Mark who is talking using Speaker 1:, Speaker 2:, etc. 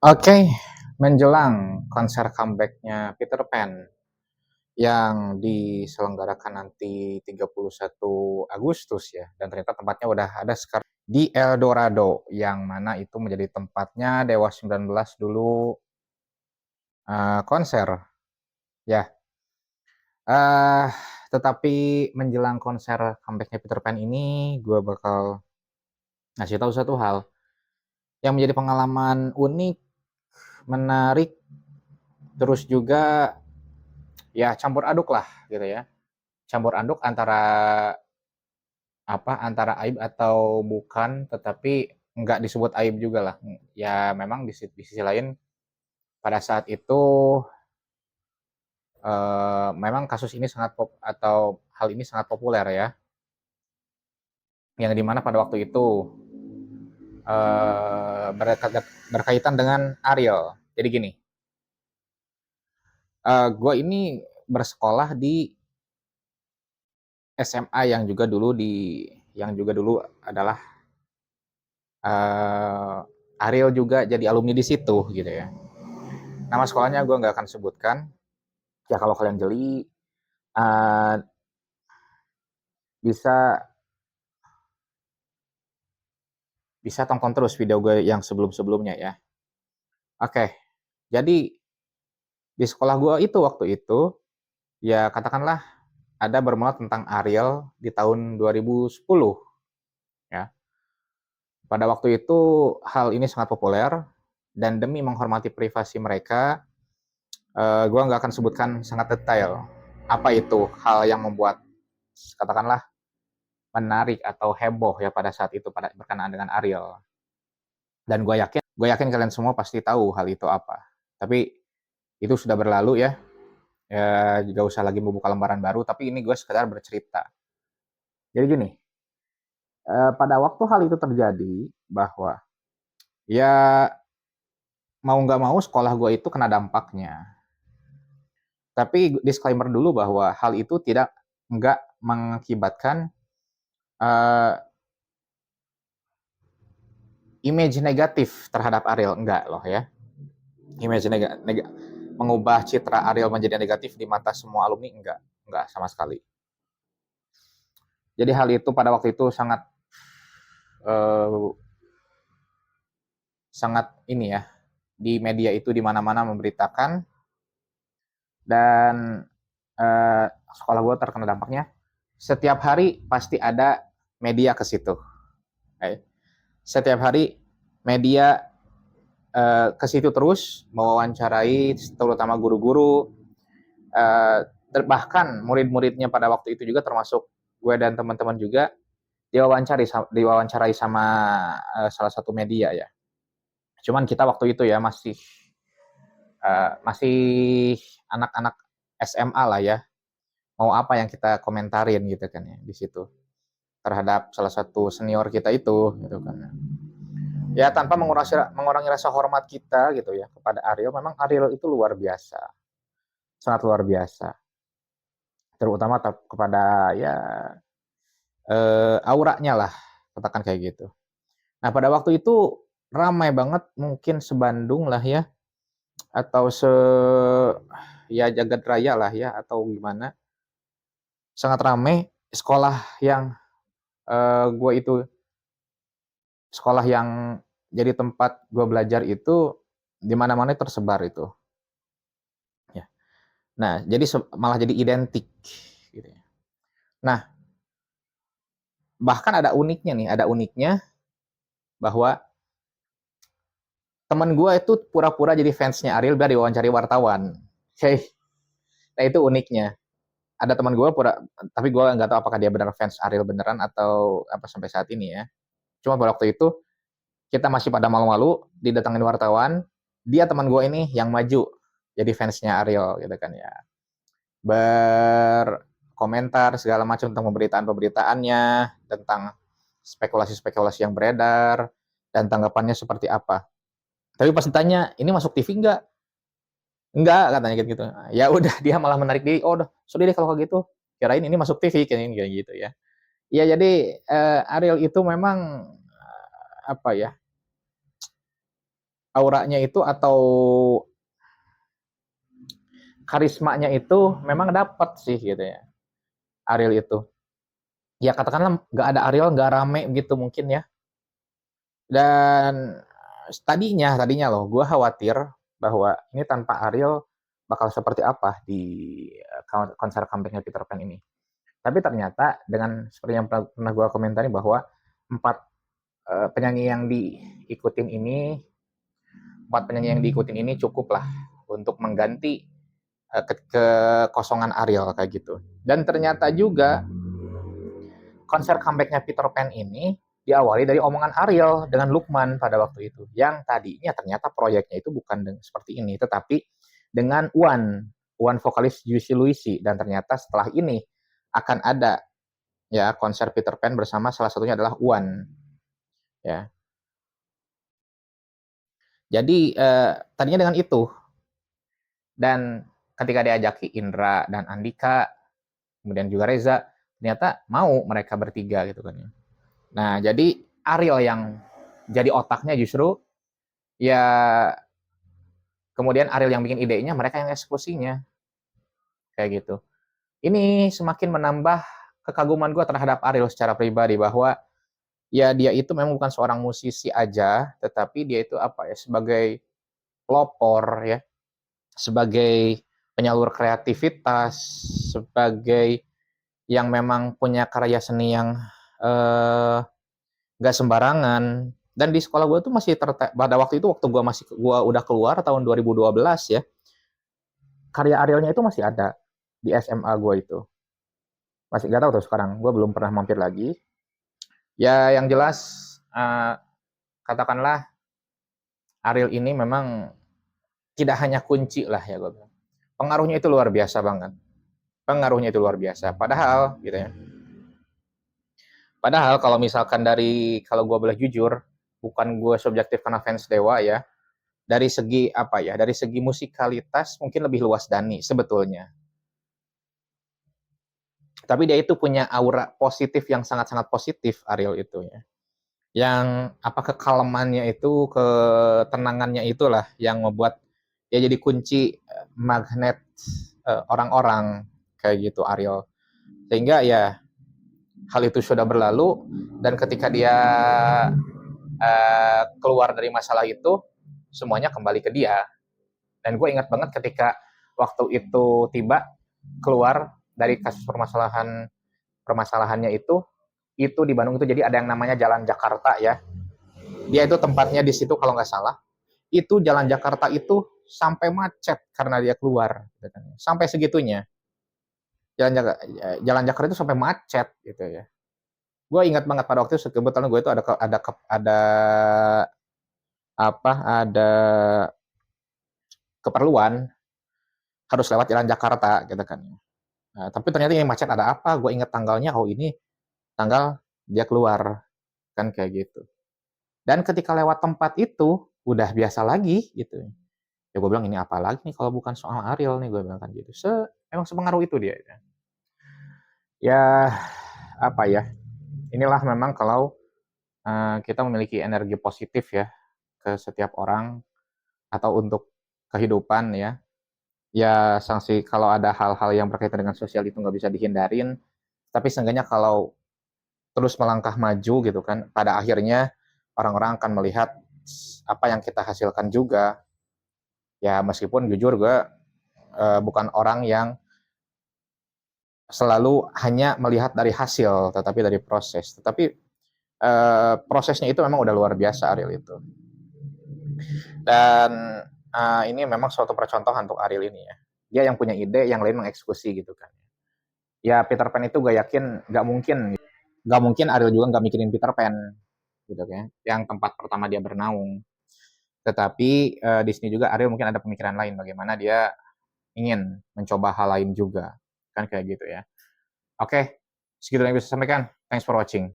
Speaker 1: Oke, menjelang konser comeback-nya Peter Pan yang diselenggarakan nanti 31 Agustus ya, dan ternyata tempatnya udah ada sekarang di Eldorado, yang mana itu menjadi tempatnya Dewa 19 dulu konser ya. Eh, tetapi menjelang konser comeback-nya Peter Pan ini, gue bakal ngasih tahu satu hal yang menjadi pengalaman unik, menarik, terus juga ya campur aduk lah gitu ya. Campur aduk antara antara aib atau bukan, tetapi nggak disebut aib juga lah. Ya memang di sisi lain pada saat itu memang kasus ini sangat atau hal ini sangat populer ya, yang dimana pada waktu itu berkaitan dengan Ariel. Jadi gini, gue ini bersekolah di SMA yang juga dulu adalah Ariel juga jadi alumni di situ gitu ya. Nama sekolahnya gue nggak akan sebutkan. Ya kalau kalian jeli uh, bisa bisa tonton terus video gue yang sebelum-sebelumnya ya. Oke, jadi di sekolah gue itu waktu itu ya katakanlah ada bermula tentang Ariel di tahun 2010 ya. Pada waktu itu hal ini sangat populer dan demi menghormati privasi mereka, gue nggak akan sebutkan sangat detail apa itu hal yang membuat katakanlah menarik atau heboh ya pada saat itu pada berkenaan dengan Ariel. Dan gue yakin kalian semua pasti tahu hal itu apa. Tapi itu sudah berlalu ya. Ya juga usah lagi membuka lembaran baru. Tapi ini gue sekedar bercerita. Jadi gini, pada waktu hal itu terjadi bahwa ya mau nggak mau sekolah gue itu kena dampaknya. Tapi disclaimer dulu bahwa hal itu tidak nggak mengakibatkan uh, image negatif terhadap Ariel, enggak loh ya. Image mengubah citra Ariel menjadi negatif di mata semua alumni, enggak sama sekali. Jadi hal itu pada waktu itu uh, sangat ini ya, di media itu di mana-mana memberitakan, dan sekolah gue terkena dampaknya. Setiap hari pasti ada media ke situ. Okay. Setiap hari media ke situ terus mewawancarai terutama guru-guru, bahkan murid-muridnya pada waktu itu juga termasuk gue dan teman-teman juga diwawancarai sama salah satu media ya. Cuman kita waktu itu ya masih anak-anak SMA lah ya. Mau apa yang kita komentarin gitu kan ya di situ terhadap salah satu senior kita itu gitu kan. Ya tanpa mengurangi rasa hormat kita gitu ya kepada Ariel. Memang Ariel itu luar biasa, sangat luar biasa. Terutama kepada ya auranya lah, katakan kayak gitu. Nah pada waktu itu ramai banget, mungkin sebandung lah ya, atau ya jagat raya lah ya, atau gimana, sangat ramai. Sekolah yang gue itu sekolah yang jadi tempat gue belajar itu di mana-mana tersebar itu ya. Nah jadi malah jadi identik gitu ya. Nah bahkan ada uniknya bahwa teman gue itu pura-pura jadi fansnya Ariel biar diwawancari wartawan. Hey, nah itu uniknya. Ada teman gue tapi gue nggak tahu apakah dia benar fans Ariel beneran atau apa sampai saat ini ya. Cuma pada waktu itu kita masih pada malu-malu didatangin wartawan, dia teman gue ini yang maju jadi fansnya Ariel gitu kan ya. Berkomentar segala macam tentang pemberitaan-pemberitaannya, tentang spekulasi-spekulasi yang beredar, dan tanggapannya seperti apa. Tapi pas ditanya, ini masuk TV nggak? Enggak, katanya gitu. Ya udah dia malah menarik diri. Oh, udah, sudah deh kalau gitu. Kirain ini masuk TV kayak gitu ya. Ya jadi Ariel itu memang apa ya? auranya itu atau karismanya itu memang dapat sih gitu ya, Ariel itu. Ya katakanlah nggak ada Ariel nggak rame gitu mungkin ya. Dan tadinya loh gue khawatir bahwa ini tanpa Ariel bakal seperti apa di konser comebacknya Peter Pan ini. Tapi ternyata dengan seperti yang pernah gue komentari bahwa empat penyanyi yang diikutin ini, empat penyanyi yang diikutin ini cukup lah untuk mengganti kekosongan Ariel kayak gitu. Dan ternyata juga konser comebacknya Peter Pan ini diawali dari omongan Ariel dengan Lukman pada waktu itu. Yang tadinya ternyata proyeknya itu bukan seperti ini, tetapi dengan Wan vokalis Juicy Luisi. Dan ternyata setelah ini akan ada ya konser Peter Pan bersama salah satunya adalah Wan. Ya. Jadi tadinya dengan itu. Dan ketika diajaki Indra dan Andika, kemudian juga Reza, ternyata mau mereka bertiga gitu kan. Nah, jadi Ariel yang jadi otaknya justru ya kemudian Ariel yang bikin idenya, mereka yang eksekusinya. Kayak gitu. Ini semakin menambah kekaguman gue terhadap Ariel secara pribadi bahwa ya dia itu memang bukan seorang musisi aja, tetapi dia itu apa ya sebagai pelopor ya, sebagai penyalur kreativitas, sebagai yang memang punya karya seni yang nggak sembarangan. Dan di sekolah gue tuh masih pada waktu itu waktu gue udah keluar tahun 2012 ya, karya Arielnya itu masih ada di SMA gue itu. Masih nggak tahu tuh sekarang, gue belum pernah mampir lagi. Ya yang jelas katakanlah Ariel ini memang tidak hanya kunci lah ya gue bilang. Pengaruhnya itu luar biasa banget. Pengaruhnya itu luar biasa. Padahal gitu ya. Padahal kalau misalkan kalau gue boleh jujur, bukan gue subjektif karena fans Dewa ya. Dari segi apa ya? Dari segi musikalitas mungkin lebih luas Dani sebetulnya. Tapi dia itu punya aura positif yang sangat-sangat positif Ariel itu ya. Yang apa kekalemannya itu, ketenangannya itulah yang membuat dia jadi kunci magnet orang-orang kayak gitu Ariel. Sehingga ya hal itu sudah berlalu dan ketika dia keluar dari masalah itu semuanya kembali ke dia. Dan gue ingat banget ketika waktu itu tiba keluar dari kasus permasalahannya itu di Bandung itu jadi ada yang namanya Jalan Jakarta ya. Dia itu tempatnya di situ kalau nggak salah. Itu Jalan Jakarta itu sampai macet karena dia keluar. Sampai segitunya. Jalan Jakarta itu sampai macet gitu ya. Gue ingat banget pada waktu itu kebetulan gue itu ada keperluan harus lewat Jalan Jakarta gitu kan. Nah, tapi ternyata ini macet ada apa? Gue ingat tanggalnya, oh ini tanggal dia keluar kan kayak gitu. Dan ketika lewat tempat itu udah biasa lagi gitu. Ya gue bilang ini apa lagi nih kalau bukan soal Ariel nih gue bilang kan gitu. Emang sepengaruh itu dia. Ya apa ya? Inilah memang kalau kita memiliki energi positif ya ke setiap orang atau untuk kehidupan ya. Ya sanksi kalau ada hal-hal yang berkaitan dengan sosial itu nggak bisa dihindarin. Tapi seenggaknya kalau terus melangkah maju gitu kan, pada akhirnya orang-orang akan melihat apa yang kita hasilkan juga. Ya meskipun jujur gue bukan orang yang selalu hanya melihat dari hasil, tetapi dari proses. Tetapi prosesnya itu memang udah luar biasa Ariel itu. Dan ini memang suatu percontohan untuk Ariel ini ya. Dia yang punya ide, yang lain mengeksekusi gitu kan. Ya Peter Pan itu gue yakin nggak mungkin Ariel juga nggak mikirin Peter Pan gitu kan. Yang tempat pertama dia bernaung. Tetapi di sini juga Ariel mungkin ada pemikiran lain bagaimana dia ingin mencoba hal lain juga kan kayak gitu ya. Oke, segitu yang bisa sampaikan. Thanks for watching.